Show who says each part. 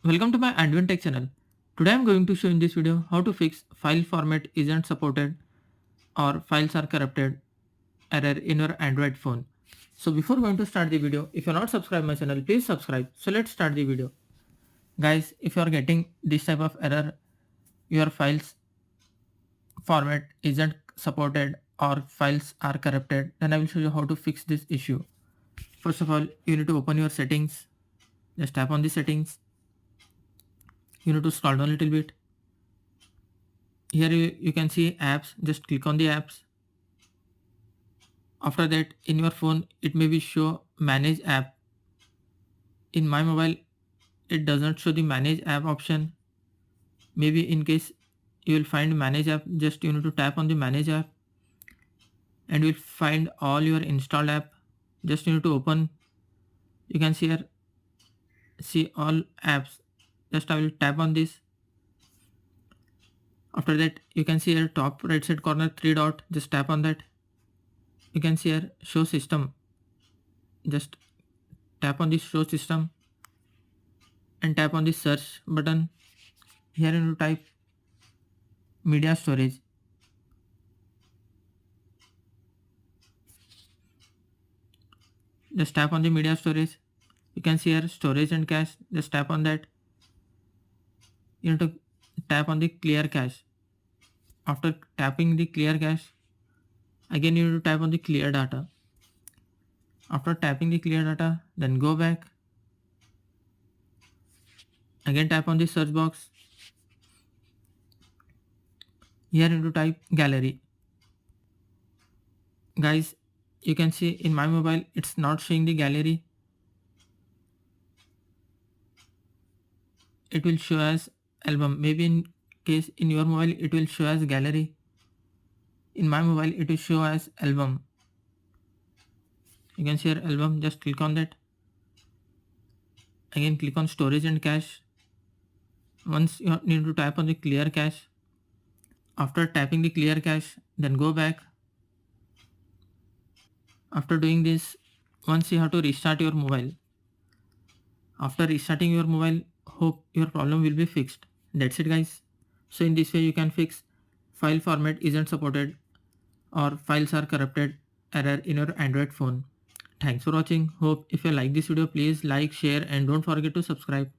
Speaker 1: Welcome to my Advent Tech channel. Today I'm going to show in this video how to fix file format isn't supported or files are corrupted error in your Android phone. So before going to start the video, if you're not subscribed my channel, please subscribe. So let's start the video. Guys, if you are getting this type of error, your files format isn't supported or files are corrupted, then I will show you how to fix this issue. First of all, you need to open your settings. Just tap on the settings. You need to scroll down a little bit. Here you can see apps. Just click on the apps. After that, in your phone it may be show manage app. In my mobile it does not show the manage app option. Maybe in case you will find manage app, just you need to tap on the manage app and you will find all your installed app. Just you need to open. You can see here, see all apps. Just I will tap on this. After that, you can see here top right side corner 3 dot. Just tap on that. You can see here show system. Just tap on this show system and tap on the search button. Here you need to type media storage. Just tap on the media storage. You can see here storage and cache. Just tap on that. You need to tap on the clear cache. After tapping the clear cache, again you need to tap on the clear data. After tapping the clear data, then go back. Again tap on the search box. Here you need to type gallery. Guys, you can see in my mobile it's not showing the gallery. It will show as album. Maybe in case in your mobile it will show as gallery. In my mobile it will show as album. You can see here album. Just click on that. Again click on storage and cache. Once you need to tap on the clear cache. After tapping the clear cache, then go back. After doing this, once you have to restart your mobile. After restarting your mobile, hope your problem will be fixed. That's it guys. So in this way you can fix file format isn't supported or files are corrupted error in your Android phone. Thanks for watching. Hope if you like this video, please like, share and don't forget to subscribe.